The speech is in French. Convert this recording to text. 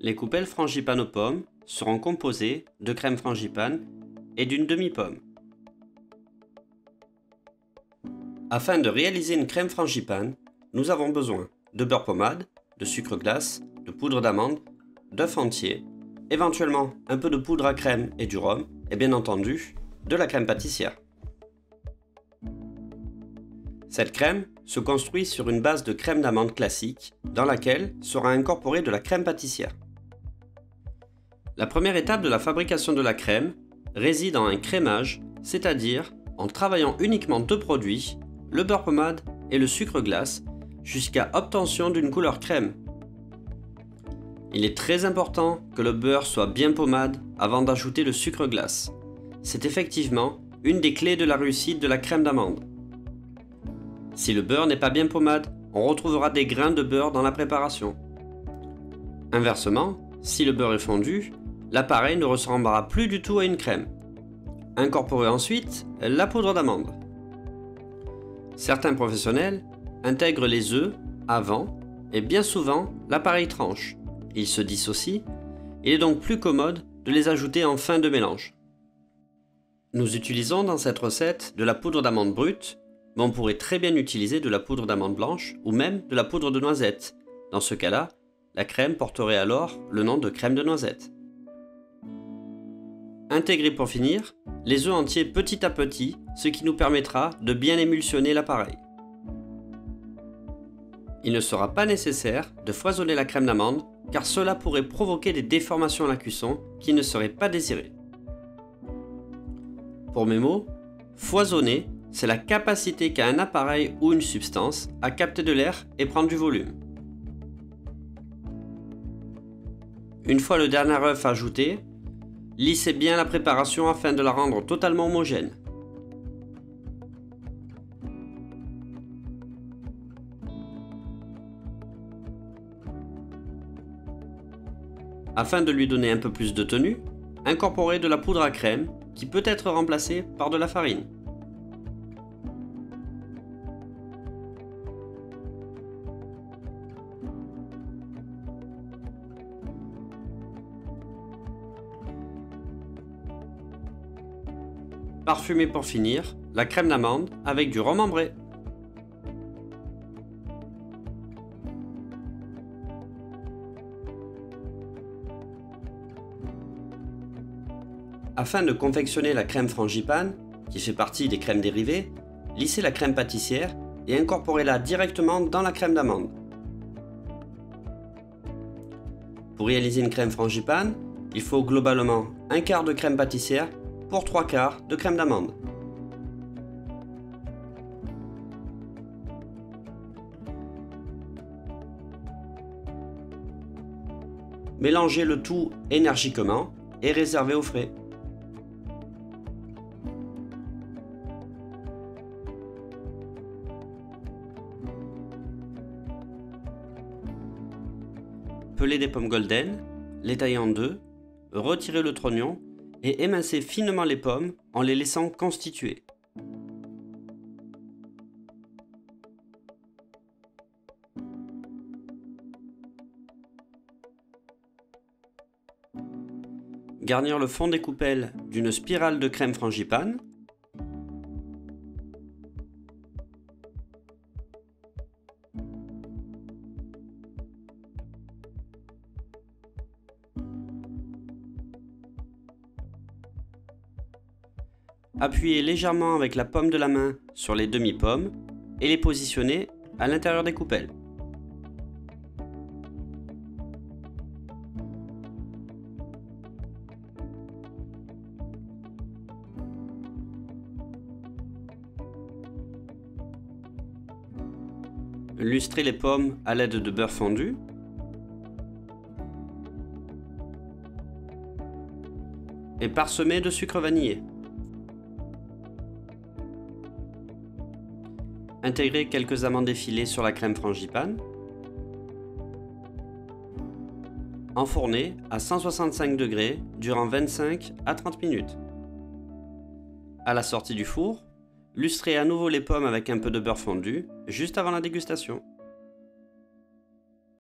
Les coupelles frangipane aux pommes seront composées de crème frangipane et d'une demi-pomme. Afin de réaliser une crème frangipane, nous avons besoin de beurre pommade, de sucre glace, de poudre d'amande, d'œufs entiers, éventuellement un peu de poudre à crème et du rhum, et bien entendu, de la crème pâtissière. Cette crème se construit sur une base de crème d'amande classique, dans laquelle sera incorporée de la crème pâtissière. La première étape de la fabrication de la crème réside en un crémage, c'est-à-dire en travaillant uniquement deux produits, le beurre pommade et le sucre glace, jusqu'à obtention d'une couleur crème. Il est très important que le beurre soit bien pommade avant d'ajouter le sucre glace. C'est effectivement une des clés de la réussite de la crème d'amande. Si le beurre n'est pas bien pommade, on retrouvera des grains de beurre dans la préparation. Inversement, si le beurre est fondu, l'appareil ne ressemblera plus du tout à une crème. Incorporez ensuite la poudre d'amande. Certains professionnels intègrent les œufs avant et bien souvent l'appareil tranche. Ils se dissocient, il est donc plus commode de les ajouter en fin de mélange. Nous utilisons dans cette recette de la poudre d'amande brute, mais on pourrait très bien utiliser de la poudre d'amande blanche ou même de la poudre de noisette. Dans ce cas-là, la crème porterait alors le nom de crème de noisette. Intégrez pour finir les œufs entiers petit à petit, ce qui nous permettra de bien émulsionner l'appareil. Il ne sera pas nécessaire de foisonner la crème d'amande car cela pourrait provoquer des déformations à la cuisson qui ne seraient pas désirées. Pour mes mots, foisonner, c'est la capacité qu'a un appareil ou une substance à capter de l'air et prendre du volume. Une fois le dernier œuf ajouté, lissez bien la préparation afin de la rendre totalement homogène. Afin de lui donner un peu plus de tenue, incorporez de la poudre à crème qui peut être remplacée par de la farine. Parfumez pour finir la crème d'amande avec du rhum ambré. Afin de confectionner la crème frangipane, qui fait partie des crèmes dérivées, lissez la crème pâtissière et incorporez-la directement dans la crème d'amande. Pour réaliser une crème frangipane, il faut globalement un quart de crème pâtissière pour 3 quarts de crème d'amande. Mélangez le tout énergiquement et réservez au frais. Pelez des pommes golden, les taillez en deux, retirez le trognon et émincez finement les pommes en les laissant constituer. Garnir le fond des coupelles d'une spirale de crème frangipane. Appuyez légèrement avec la paume de la main sur les demi-pommes et les positionnez à l'intérieur des coupelles. Lustrez les pommes à l'aide de beurre fondu. Et parsemez de sucre vanillé. Intégrez quelques amandes effilées sur la crème frangipane. Enfournez à 165 degrés durant 25 à 30 minutes. À la sortie du four, lustrez à nouveau les pommes avec un peu de beurre fondu juste avant la dégustation.